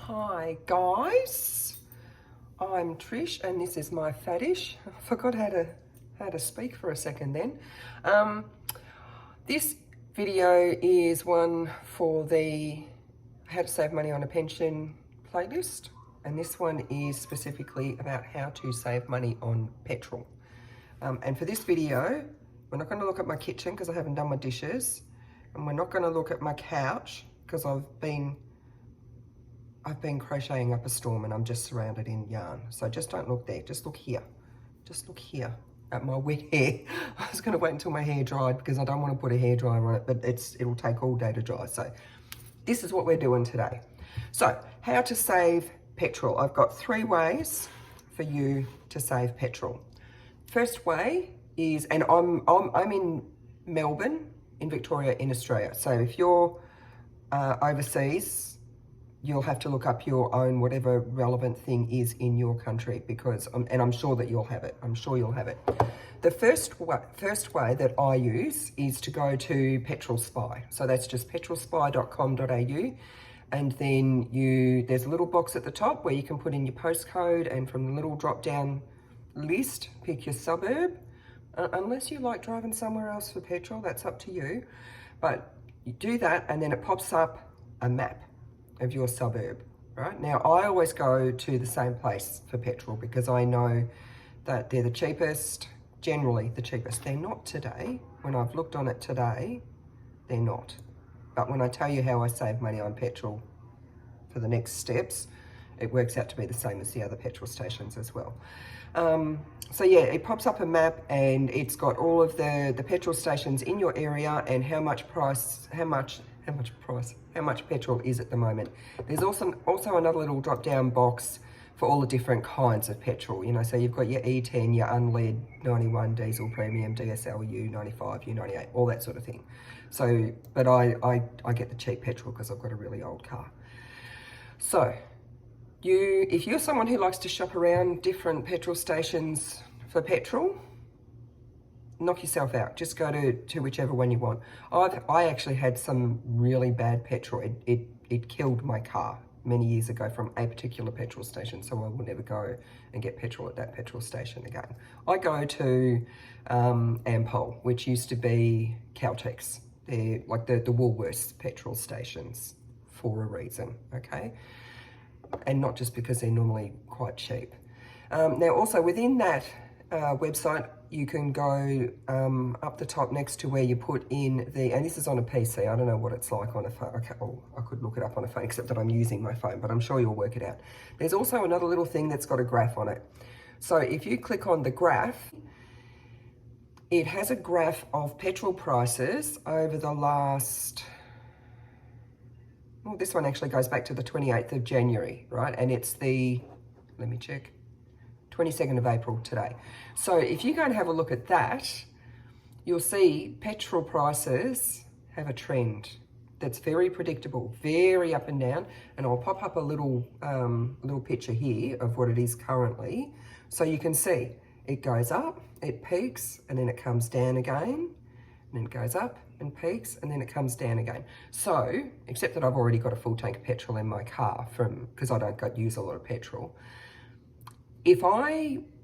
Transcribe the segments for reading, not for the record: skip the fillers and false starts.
Hi guys, I'm Trish and this is my faddish. I forgot how to speak for a second then. This video is one for the how to save money on a pension playlist, and this one is specifically about how to save money on petrol. And for this video, we're not going to look at my kitchen because I haven't done my dishes, and we're not going to look at my couch because I've been crocheting up a storm and I'm just surrounded in yarn. So just don't look there, just look here. Just look here at my wet hair. I was gonna wait until my hair dried because I don't want to put a hairdryer on it, but it'll take all day to dry. So this is what we're doing today. So how to save petrol. I've got 3 ways for you to save petrol. First way is, and I'm in Melbourne, in Victoria, in Australia. So if you're overseas, you'll have to look up your own whatever relevant thing is in your country, because and I'm sure that you'll have it. I'm sure you'll have it. The first way that I use is to go to Petrol Spy. So that's just petrolspy.com.au, and then there's a little box at the top where you can put in your postcode, and from the little drop down list pick your suburb. Unless you like driving somewhere else for petrol, that's up to you. But you do that and then it pops up a map of your suburb, right? Now, I always go to the same place for petrol because I know that they're the cheapest, generally the cheapest. They're not today. When I've looked on it today, they're not. But when I tell you how I save money on petrol for the next steps, it works out to be the same as the other petrol stations as well. So yeah, it pops up a map and it's got all of the petrol stations in your area and how much petrol is at the moment. There's also another little drop down box for all the different kinds of petrol, you know, so you've got your E10, your unlead 91 diesel premium, DSL U95, U98, all that sort of thing. So, but I get the cheap petrol because I've got a really old car. So if you're someone who likes to shop around different petrol stations for petrol, knock yourself out. Just go to whichever one you want. I actually had some really bad petrol. It killed my car many years ago from a particular petrol station, so I will never go and get petrol at that petrol station again. I go to Ampol, which used to be Caltex. They're like the Woolworths petrol stations for a reason, okay? And not just because they're normally quite cheap. Now also within that website, you can go up the top next to where you put in and this is on a PC, I don't know what it's like on a phone. Okay, well, I could look it up on a phone, except that I'm using my phone, but I'm sure you'll work it out. There's also another little thing that's got a graph on it. So if you click on the graph, it has a graph of petrol prices over the last, well, this one actually goes back to the 28th of January, right? And it's let me check, 22nd of April today. So if you go and have a look at that, you'll see petrol prices have a trend that's very predictable, very up and down. And I'll pop up a little picture here of what it is currently. So you can see it goes up, it peaks, and then it comes down again, and then it goes up and peaks, and then it comes down again. So, except that I've already got a full tank of petrol in my car because I don't use a lot of petrol. If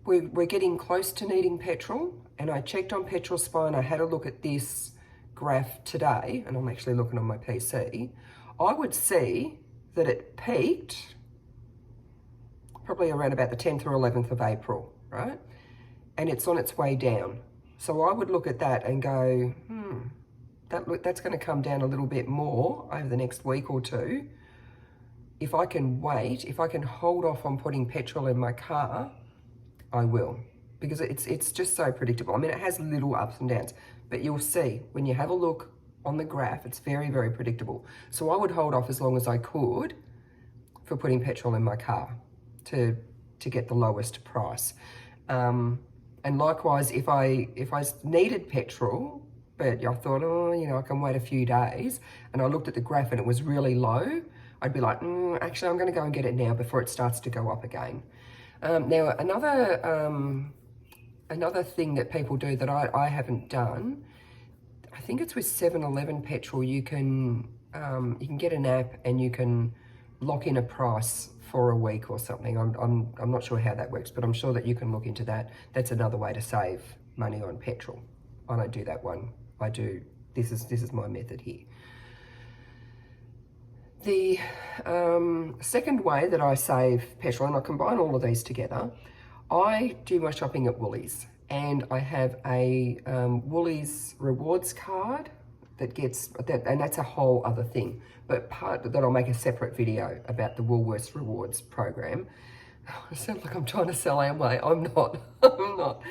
we're getting close to needing petrol, and I checked on Petrol Spy and I had a look at this graph today, and I'm actually looking on my PC, I would see that it peaked probably around about the 10th or 11th of April, right? And it's on its way down. So I would look at that and go, that's going to come down a little bit more over the next week or two. If I can wait, if I can hold off on putting petrol in my car, I will, because it's just so predictable. I mean, it has little ups and downs, but you'll see when you have a look on the graph, it's very, very predictable. So I would hold off as long as I could for putting petrol in my car to get the lowest price. And likewise, if I needed petrol, but I thought, oh, you know, I can wait a few days, and I looked at the graph and it was really low, I'd be like, actually, I'm going to go and get it now before it starts to go up again. Now, another thing that people do that I haven't done, I think it's with 7-Eleven petrol, you can get an app and you can lock in a price for a week or something. I'm not sure how that works, but I'm sure that you can look into that. That's another way to save money on petrol. I don't do that one. I do, this is my method here. The second way that I save petrol, and I combine all of these together, I do my shopping at Woolies, and I have a Woolies rewards card that gets that, and that's a whole other thing. But part that I'll make a separate video about the Woolworths rewards program. I sound like I'm trying to sell Amway. I'm not. I'm not.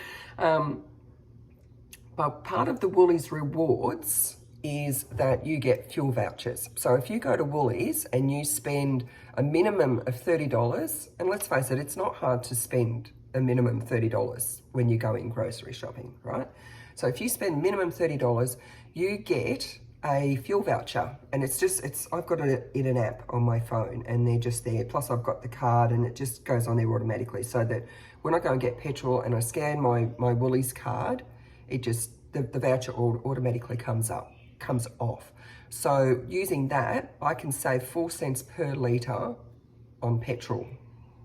But part of the Woolies rewards is that you get fuel vouchers. So if you go to Woolies and you spend a minimum of $30, and let's face it, it's not hard to spend a minimum $30 when you're going grocery shopping, right? So if you spend minimum $30, you get a fuel voucher, and I've got it in an app on my phone, and they're just there. Plus I've got the card, and it just goes on there automatically, so that when I go and get petrol and I scan my Woolies card, it just, the voucher automatically comes off. So using that, I can save 4 cents per litre on petrol,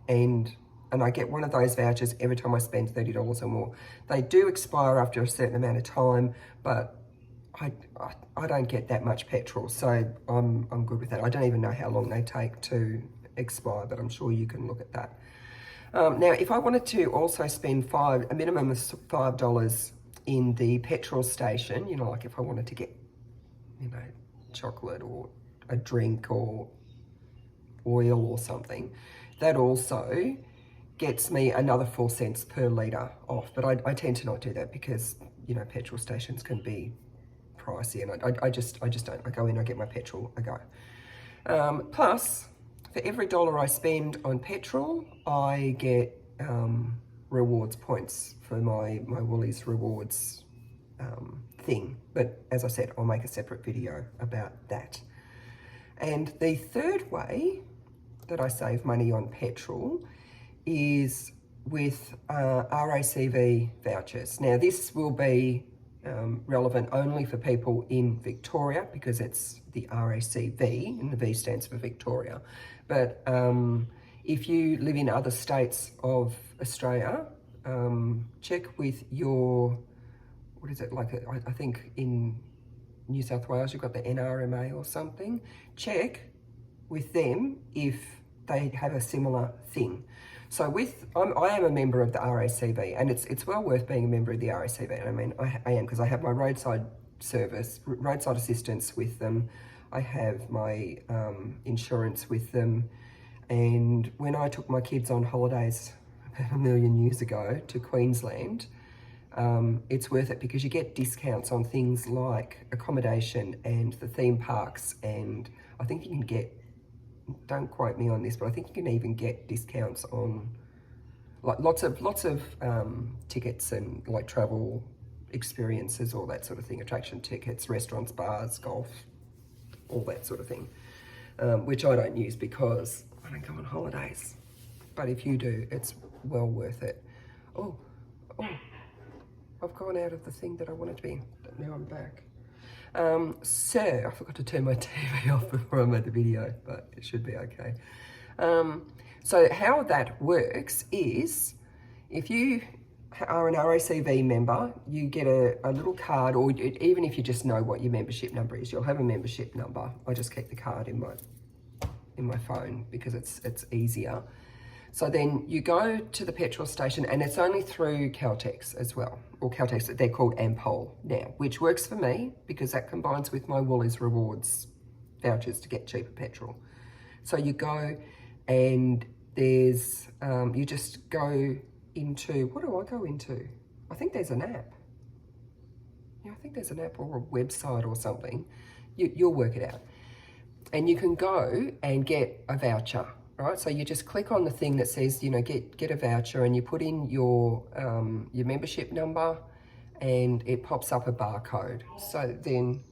and I get one of those vouchers every time I spend $30 or more. They do expire after a certain amount of time, but I don't get that much petrol, so I'm good with that. I don't even know how long they take to expire, but I'm sure you can look at that. Now, if I wanted to also spend a minimum of $5 in the petrol station, you know, like if I wanted to get, you know, chocolate or a drink or oil or something, that also gets me another 4 cents per litre off. But I tend to not do that because, you know, petrol stations can be pricey, and I just don't. I go in, I get my petrol, I go. Plus, for every $1 I spend on petrol, I get rewards points for my Woolies rewards thing. But as I said, I'll make a separate video about that. And the third way that I save money on petrol is with RACV vouchers. Now, this will be relevant only for people in Victoria because it's the RACV, and the V stands for Victoria. But if you live in other states of Australia, check with your, what is it, like, I think in New South Wales you've got the NRMA or something. Check with them if they have a similar thing. So I am a member of the RACV, and it's well worth being a member of the RACV. And I mean, I am, because I have my roadside assistance with them. I have my insurance with them. And when I took my kids on holidays about 1 million years ago to Queensland, it's worth it because you get discounts on things like accommodation and the theme parks, and I think you can get, don't quote me on this, but I think you can even get discounts on like lots of tickets and like travel experiences, all that sort of thing, attraction tickets, restaurants, bars, golf, all that sort of thing, which I don't use because I don't go on holidays. But if you do, it's well worth it. Oh, I've gone out of the thing that I wanted to be in, but now I'm back. So I forgot to turn my TV off before I made the video, but it should be okay. So how that works is, if you are an RACV member, you get a little card, or even if you just know what your membership number is, you'll have a membership number. I just keep the card in my phone because it's easier. So then you go to the petrol station, and it's only through Caltex as well, or Caltex, they're called Ampol now, which works for me because that combines with my Woolies rewards vouchers to get cheaper petrol. So you go, and there's, you just go into, what do I go into? I think there's an app. Yeah, I think there's an app or a website or something. You'll work it out. And you can go and get a voucher. Right, so you just click on the thing that says, you know, get a voucher, and you put in your membership number, and it pops up a barcode. So then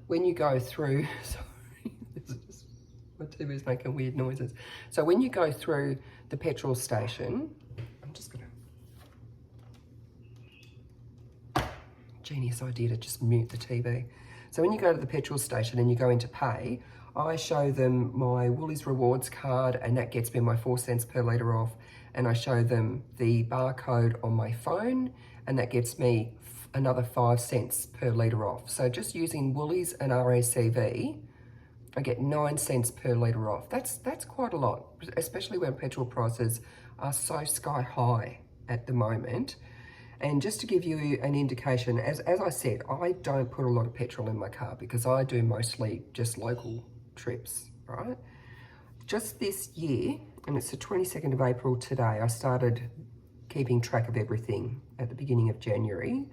when you go through, sorry, this is just, my TV is making weird noises. So when you go through the petrol station, I'm just gonna, genius idea to just mute the TV. So when you go to the petrol station and you go into pay, I show them my Woolies Rewards card, and that gets me my 4 cents per litre off. And I show them the barcode on my phone, and that gets me another 5 cents per litre off. So just using Woolies and RACV, I get 9 cents per litre off. That's quite a lot, especially when petrol prices are so sky high at the moment. And just to give you an indication, as I said, I don't put a lot of petrol in my car because I do mostly just local trips, right? Just this year, and it's the 22nd of April today, I started keeping track of everything at the beginning of January.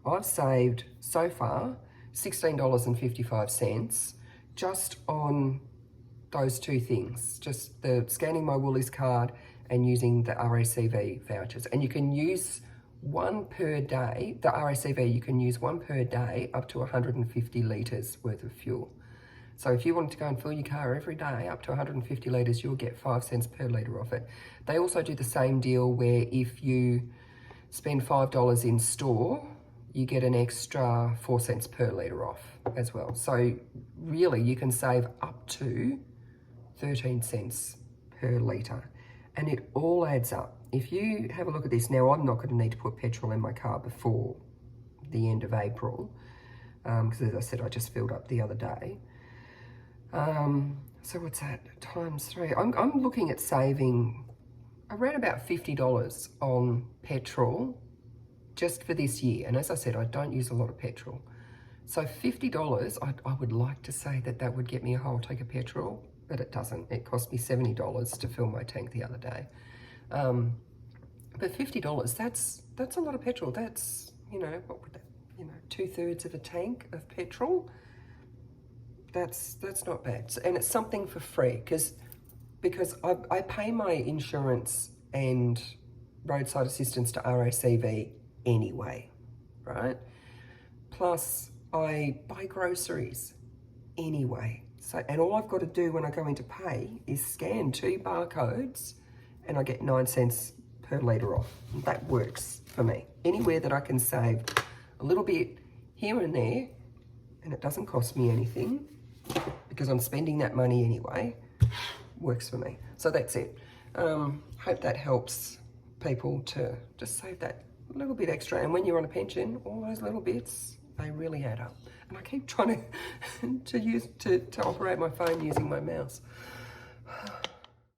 I've saved so far $16.55 just on those two things, just the scanning my Woolies card and using the RACV vouchers. And you can use one per day, the RACV, you can use one per day up to 150 litres worth of fuel. So if you wanted to go and fill your car every day up to 150 litres, you'll get 5 cents per litre off it. They also do the same deal where if you spend $5 in store, you get an extra 4 cents per litre off as well. So really you can save up to 13 cents per litre, and it all adds up. If you have a look at this now, I'm not going to need to put petrol in my car before the end of April, because as I said, I just filled up the other day. So what's that, times 3? I'm looking at saving around about $50 on petrol just for this year. And as I said, I don't use a lot of petrol. So $50, I would like to say that would get me a whole tank of petrol, but it doesn't. It cost me $70 to fill my tank the other day. But $50, that's a lot of petrol. That's, you know, what would that, you know, 2/3 of a tank of petrol. That's not bad. And it's something for free because I pay my insurance and roadside assistance to RACV anyway, right? Plus I buy groceries anyway. So, and all I've got to do when I go in to pay is scan 2 barcodes and I get 9 cents per litre off. That works for me. Anywhere that I can save a little bit here and there, and it doesn't cost me anything because I'm spending that money anyway, works for me. So that's it. Hope that helps people to just save that little bit extra. And when you're on a pension, all those little bits, they really add up. And I keep trying to operate my phone using my mouse.